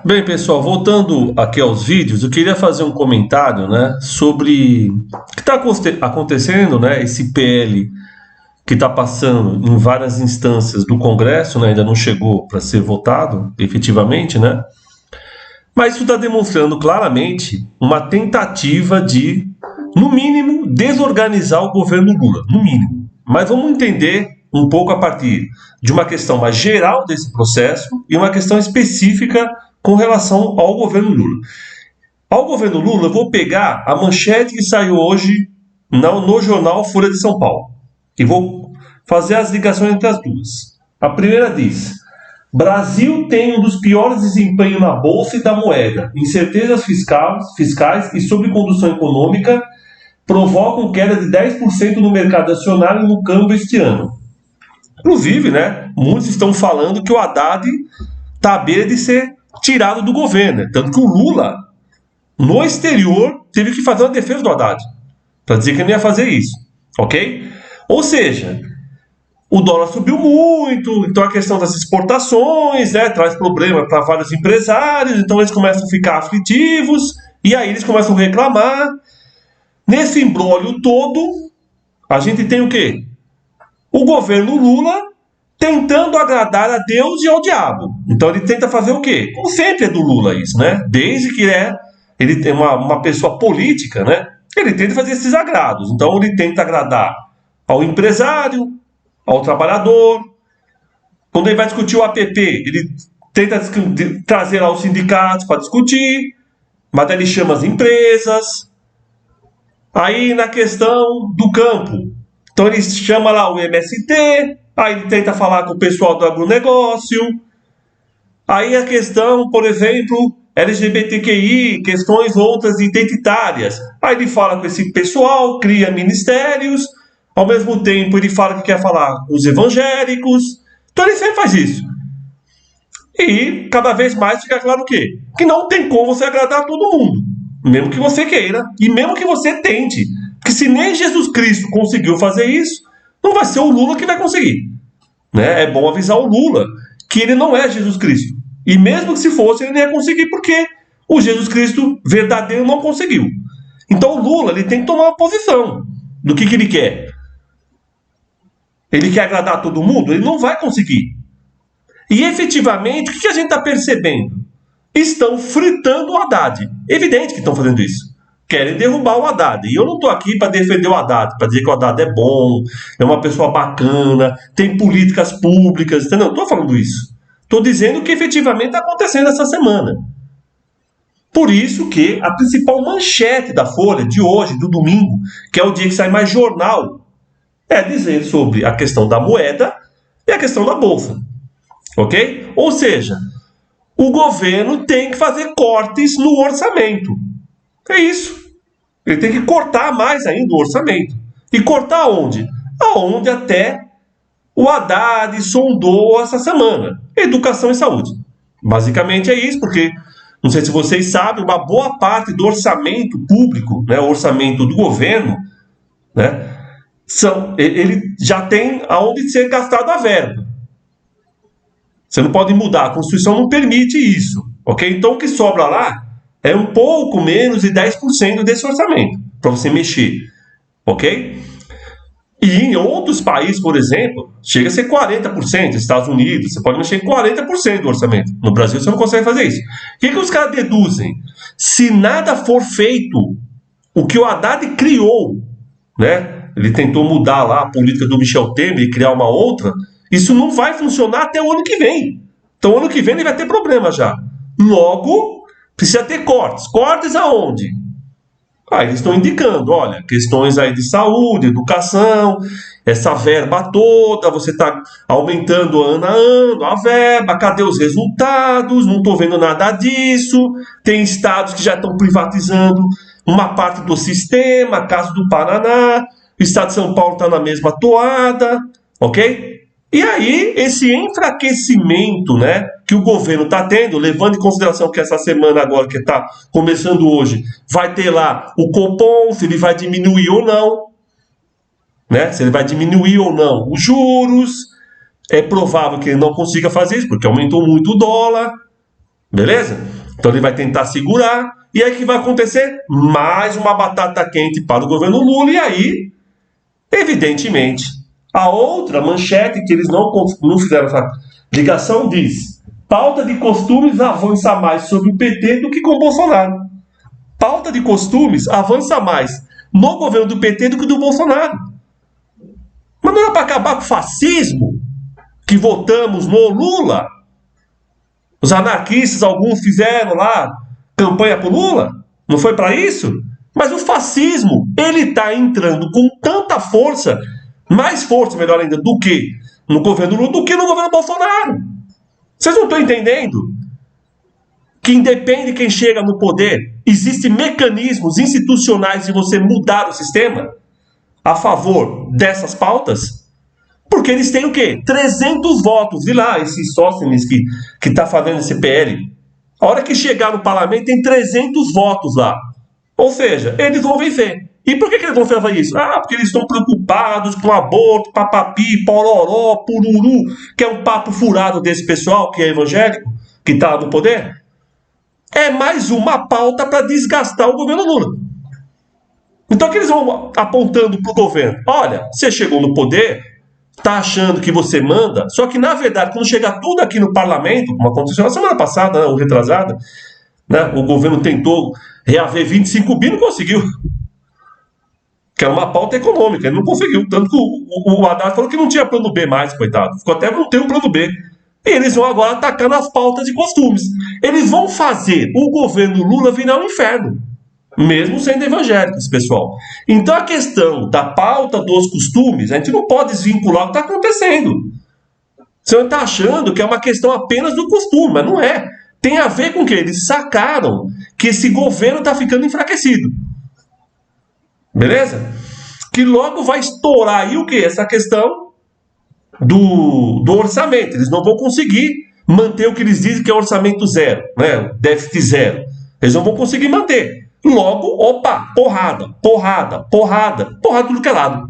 Bem, pessoal, voltando aqui aos vídeos, eu queria fazer um comentário, né, sobre o que está acontecendo, né, esse PL que está passando em várias instâncias do Congresso, né, ainda não chegou para ser votado efetivamente, né, mas isso está demonstrando claramente uma tentativa de, no mínimo, desorganizar o governo Lula, no mínimo. Mas vamos entender um pouco a partir de uma questão mais geral desse processo e uma questão específica com relação ao governo Lula. Ao governo Lula, eu vou pegar a manchete que saiu hoje no jornal Folha de São Paulo e vou fazer as ligações entre as duas. A primeira diz: Brasil tem um dos piores desempenhos na Bolsa e da Moeda. Incertezas fiscais e sobre condução econômica provocam queda de 10% no mercado acionário e no câmbio este ano. Inclusive, né, muitos estão falando que o Haddad está à beira de ser tirado do governo. Tanto que o Lula, no exterior, teve que fazer uma defesa do Haddad para dizer que ele não ia fazer isso. Ok? Ou seja, o dólar subiu muito, então a questão das exportações, né, traz problema para vários empresários, então eles começam a ficar aflitivos, e aí eles começam a reclamar. Nesse imbróglio todo, a gente tem o quê? O governo Lula tentando agradar a Deus e ao diabo. Então ele tenta fazer o quê? Como sempre é do Lula isso, né? Desde que ele tem uma pessoa política, né? Ele tenta fazer esses agrados. Então ele tenta agradar ao empresário, ao trabalhador. Quando ele vai discutir o APP, ele tenta trazer lá os sindicatos para discutir, mas daí ele chama as empresas. Aí na questão do campo, então ele chama lá o MST, aí ele tenta falar com o pessoal do agronegócio. Aí a questão, por exemplo, LGBTQI, questões outras identitárias. Aí ele fala com esse pessoal, cria ministérios, ao mesmo tempo ele fala que quer falar com os evangélicos. Então ele sempre faz isso. E cada vez mais fica claro o quê? Que não tem como você agradar todo mundo. Mesmo que você queira e mesmo que você tente. Porque se nem Jesus Cristo conseguiu fazer isso, não vai ser o Lula que vai conseguir. Né? É bom avisar o Lula que ele não é Jesus Cristo. E mesmo que se fosse, ele não ia conseguir porque o Jesus Cristo verdadeiro não conseguiu. Então o Lula ele tem que tomar uma posição do que ele quer. Ele quer agradar todo mundo? Ele não vai conseguir. E efetivamente, o que a gente está percebendo? Estão fritando o Haddad. Evidente que estão fazendo isso. Querem derrubar o Haddad. E eu não estou aqui para defender o Haddad, para dizer que o Haddad é bom, é uma pessoa bacana, tem políticas públicas, entendeu? Não estou falando isso. Estou dizendo que efetivamente está acontecendo essa semana. Por isso que a principal manchete da Folha de hoje, do domingo, que é o dia que sai mais jornal, é dizer sobre a questão da moeda e a questão da Bolsa. Ok? Ou seja, o governo tem que fazer cortes no orçamento. É isso. Ele tem que cortar mais ainda o orçamento. E cortar onde? Aonde até o Haddad sondou essa semana. Educação e saúde. Basicamente é isso, porque, não sei se vocês sabem, uma boa parte do orçamento público, né, o orçamento do governo, né, ele já tem aonde ser gastado a verba. Você não pode mudar, a Constituição não permite isso, ok? Então o que sobra lá é um pouco menos de 10% desse orçamento, para você mexer, ok? E em outros países, por exemplo, chega a ser 40%, Estados Unidos, você pode mexer em 40% do orçamento. No Brasil você não consegue fazer isso. O que os caras deduzem? Se nada for feito, o que o Haddad criou, né? Ele tentou mudar lá a política do Michel Temer e criar uma outra. Isso não vai funcionar até o ano que vem. Então, ano que vem ele vai ter problema já. Logo, precisa ter cortes. Cortes aonde? Aí eles estão indicando, olha, questões aí de saúde, educação, essa verba toda, você está aumentando ano a ano a verba, cadê os resultados? Não estou vendo nada disso. Tem estados que já estão privatizando uma parte do sistema, caso do Paraná, o estado de São Paulo está na mesma toada, ok? E aí, esse enfraquecimento, né, que o governo está tendo, levando em consideração que essa semana agora, que está começando hoje, vai ter lá o Copom, se ele vai diminuir ou não, né, se ele vai diminuir ou não os juros, é provável que ele não consiga fazer isso, porque aumentou muito o dólar, Beleza? Então ele vai tentar segurar, e aí o que vai acontecer? Mais uma batata quente para o governo Lula, e aí, evidentemente, a outra manchete que eles não fizeram essa ligação diz: pauta de costumes avança mais sobre o PT do que com o Bolsonaro. Pauta de costumes avança mais no governo do PT do que do Bolsonaro. Mas não era para acabar com o fascismo que votamos no Lula? Os anarquistas, alguns fizeram lá campanha pro Lula? Não foi para isso? Mas o fascismo, ele está entrando com tanta força, mais força, melhor ainda, do que no governo Lula, do que no governo Bolsonaro. Vocês não estão entendendo que independe de quem chega no poder, existem mecanismos institucionais de você mudar o sistema a favor dessas pautas? Porque eles têm o quê? 300 votos. Vi lá esse Sóstenes que está fazendo esse PL. A hora que chegar no parlamento tem 300 votos lá. Ou seja, eles vão vencer. E por que eles vão fazer isso? Ah, porque eles estão preocupados com aborto, papapi, pororó, pururu, que é um papo furado desse pessoal que é evangélico, que está no poder. É mais uma pauta para desgastar o governo Lula. Então, o que eles vão apontando para o governo? Olha, você chegou no poder, está achando que você manda, só que, na verdade, quando chegar tudo aqui no parlamento, como aconteceu na semana passada, né, ou retrasada, né, o governo tentou reaver 25 bi, não conseguiu. Que era uma pauta econômica, ele não conseguiu. Tanto que o Haddad falou que não tinha plano B mais, coitado. Ficou até não ter um plano B. E eles vão agora atacar nas pautas de costumes. Eles vão fazer o governo Lula virar um inferno, mesmo sendo evangélicos, pessoal. Então a questão da pauta dos costumes, a gente não pode desvincular o que está acontecendo. Você está achando que é uma questão apenas do costume, mas não é. Tem a ver com que eles sacaram que esse governo está ficando enfraquecido. Beleza? Que logo vai estourar aí o quê? Essa questão do orçamento. Eles não vão conseguir manter o que eles dizem que é orçamento zero, né? Déficit zero. Eles não vão conseguir manter. Logo, opa, porrada, porrada, porrada, porrada tudo que é lado.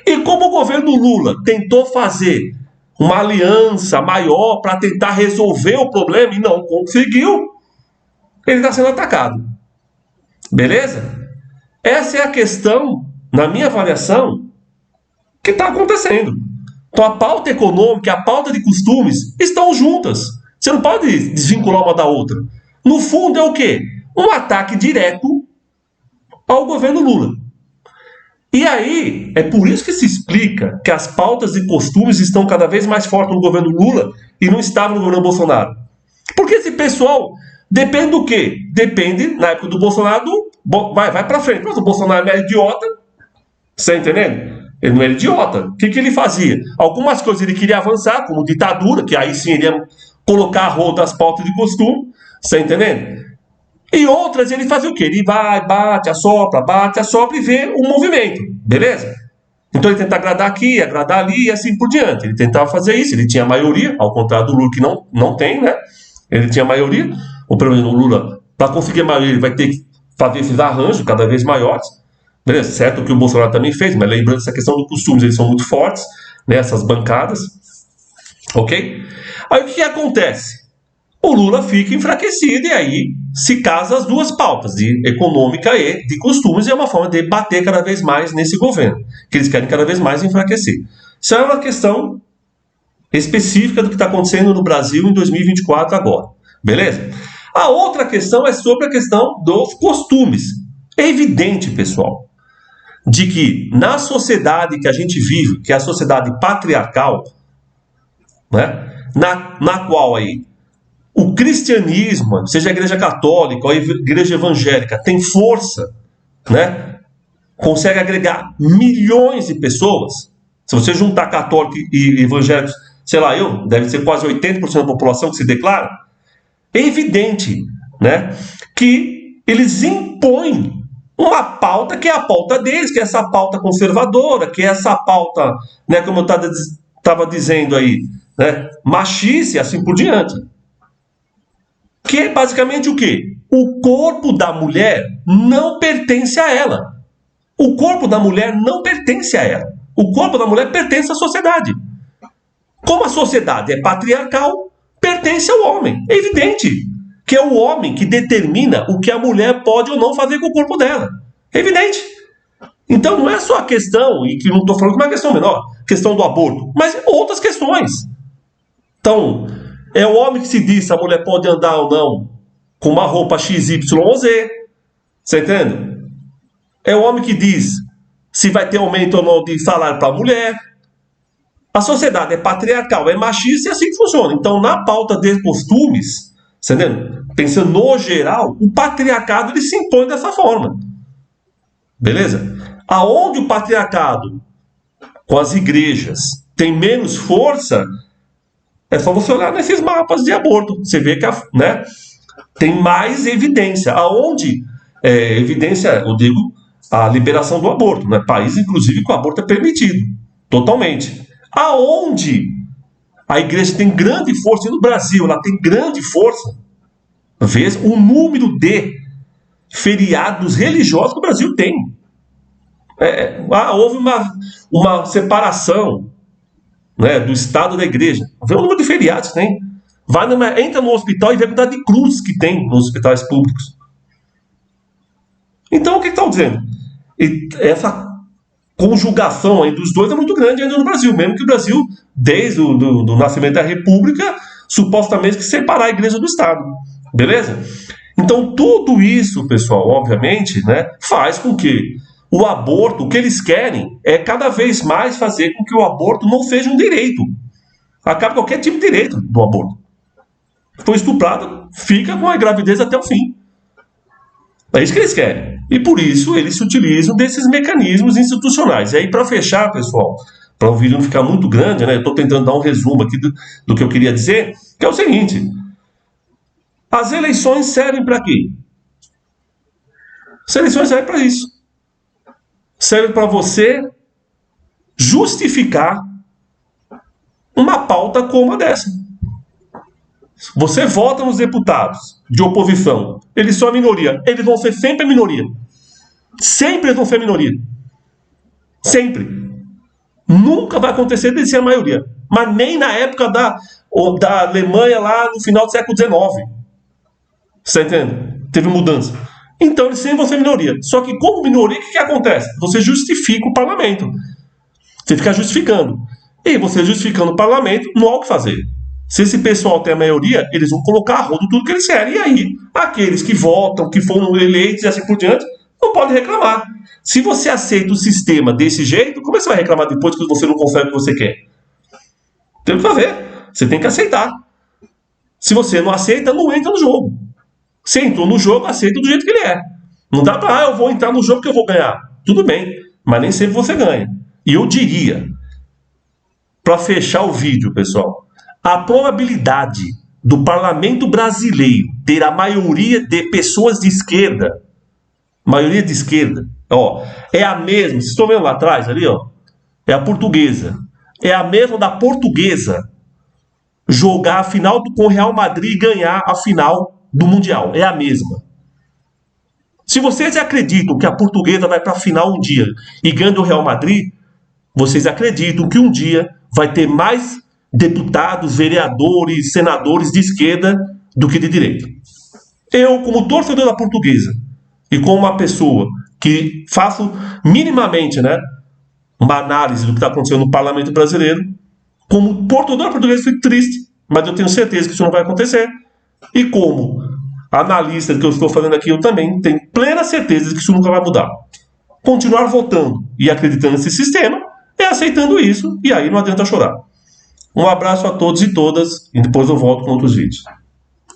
E como o governo Lula tentou fazer uma aliança maior para tentar resolver o problema e não conseguiu, ele está sendo atacado. Beleza? Essa é a questão, na minha avaliação, que está acontecendo. Então a pauta econômica e a pauta de costumes estão juntas. Você não pode desvincular uma da outra. No fundo é o quê? Um ataque direto ao governo Lula. E aí, é por isso que se explica que as pautas de costumes estão cada vez mais fortes no governo Lula e não estavam no governo Bolsonaro. Porque esse pessoal depende do quê? Depende, na época do Bolsonaro, vai para frente. Mas o Bolsonaro não é idiota. Você está entendendo? Ele não era idiota. O que ele fazia? Algumas coisas ele queria avançar, como ditadura, que aí sim ele ia colocar a roda das pautas de costume. Você está entendendo? E outras ele fazia o quê? Ele vai, bate, assopra e vê o movimento. Beleza? Então ele tenta agradar aqui, agradar ali e assim por diante. Ele tentava fazer isso, ele tinha maioria, ao contrário do Lula que não tem, né? Ele tinha maioria. O problema do Lula, para conseguir a maioria, ele vai ter que fazer esses arranjos cada vez maiores. Beleza? Certo que o Bolsonaro também fez, mas lembrando essa questão dos costumes, eles são muito fortes, né? Essas bancadas. Ok? Aí o que acontece? O Lula fica enfraquecido e aí se casa as duas pautas, de econômica e de costumes, e é uma forma de bater cada vez mais nesse governo, que eles querem cada vez mais enfraquecer. Isso é uma questão específica do que está acontecendo no Brasil em 2024 agora. Beleza? A outra questão é sobre a questão dos costumes. É evidente, pessoal, de que na sociedade que a gente vive, que é a sociedade patriarcal, né, na qual aí o cristianismo, seja a igreja católica ou a igreja evangélica, tem força, né, consegue agregar milhões de pessoas. Se você juntar católicos e evangélicos, sei lá, deve ser quase 80% da população que se declara, é evidente, né, que eles impõem uma pauta que é a pauta deles, que é essa pauta conservadora, que é essa pauta, né, como eu estava dizendo aí, né, machista e assim por diante. Que é basicamente o quê? O corpo da mulher não pertence a ela. O corpo da mulher não pertence a ela. O corpo da mulher pertence à sociedade. Como a sociedade é patriarcal, pertence ao homem. É evidente. evidente que é o homem que determina o que a mulher pode ou não fazer com o corpo dela. É evidente. Então não é só a questão, e que não estou falando que é uma questão menor, questão do aborto, mas outras questões. Então, é o homem que se diz se a mulher pode andar ou não com uma roupa XYZ. Você entende? É o homem que diz se vai ter aumento ou não de salário para a mulher. A sociedade é patriarcal, é machista e assim que funciona. Então, na pauta de costumes, você entende? Pensando no geral, o patriarcado ele se impõe dessa forma. Beleza? Aonde o patriarcado, com as igrejas, tem menos força, é só você olhar nesses mapas de aborto. Você vê que né, tem mais evidência. Aonde evidência, eu digo, a liberação do aborto. Né? País, inclusive, que o aborto é permitido. Totalmente. Aonde a igreja tem grande força, e no Brasil ela tem grande força, vê o número de feriados religiosos que o Brasil tem. Houve uma separação, né, do Estado da igreja. Vê o número de feriados que tem. Entra no hospital e vê a quantidade de cruzes que tem nos hospitais públicos. Então, o que estão dizendo? Essa conjugação aí dos dois é muito grande ainda no Brasil, mesmo que o Brasil, desde o nascimento da República, supostamente que separar a igreja do Estado. Beleza? Então, tudo isso, pessoal, obviamente, né, faz com que o aborto, o que eles querem é cada vez mais fazer com que o aborto não seja um direito. Acaba qualquer tipo de direito do aborto. Foi estuprado, fica com a gravidez até o fim. É isso que eles querem. E por isso eles se utilizam desses mecanismos institucionais. E aí, para fechar, pessoal, para o vídeo não ficar muito grande, né, eu estou tentando dar um resumo aqui do que eu queria dizer, que é o seguinte: as eleições servem para quê? As eleições servem para isso. Serve para você justificar uma pauta como a dessa. Você vota nos deputados de oposição, eles são a minoria, eles vão ser sempre a minoria. Sempre eles vão ser a minoria. Sempre. Nunca vai acontecer de ser a maioria. Mas nem na época da Alemanha, lá no final do século XIX. Você entende? Teve mudança. Então eles sempre vão ser minoria. Só que como minoria, o que acontece? Você justifica o parlamento. Você fica justificando. E você justificando o parlamento, não há o que fazer. Se esse pessoal tem a maioria, eles vão colocar a rodo tudo que eles querem. E aí, aqueles que votam, que foram eleitos e assim por diante, não podem reclamar. Se você aceita o sistema desse jeito, como é que você vai reclamar depois que você não consegue o que você quer? Tem o que fazer. Você tem que aceitar. Se você não aceita, não entra no jogo. Se entrou no jogo, aceita do jeito que ele é. Não dá para, eu vou entrar no jogo que eu vou ganhar. Tudo bem, mas nem sempre você ganha. E eu diria, para fechar o vídeo, pessoal, a probabilidade do parlamento brasileiro ter a maioria de pessoas de esquerda, é a mesma, vocês estão vendo lá atrás, ali, ó, é a portuguesa, é a mesma da portuguesa jogar a final com o Real Madrid e ganhar a final do Mundial, é a mesma. Se vocês acreditam que a portuguesa vai para a final um dia e ganha do Real Madrid, vocês acreditam que um dia vai ter mais deputados, vereadores, senadores de esquerda do que de direita. Eu, como torcedor da portuguesa e como uma pessoa que faço minimamente, né, uma análise do que está acontecendo no parlamento brasileiro, como torcedor da portuguesa, fico triste, mas eu tenho certeza que isso não vai acontecer. E como analista que eu estou fazendo aqui, eu também tenho plena certeza que isso nunca vai mudar. Continuar votando e acreditando nesse sistema é aceitando isso, e aí não adianta chorar. Um abraço a todos e todas, e depois eu volto com outros vídeos.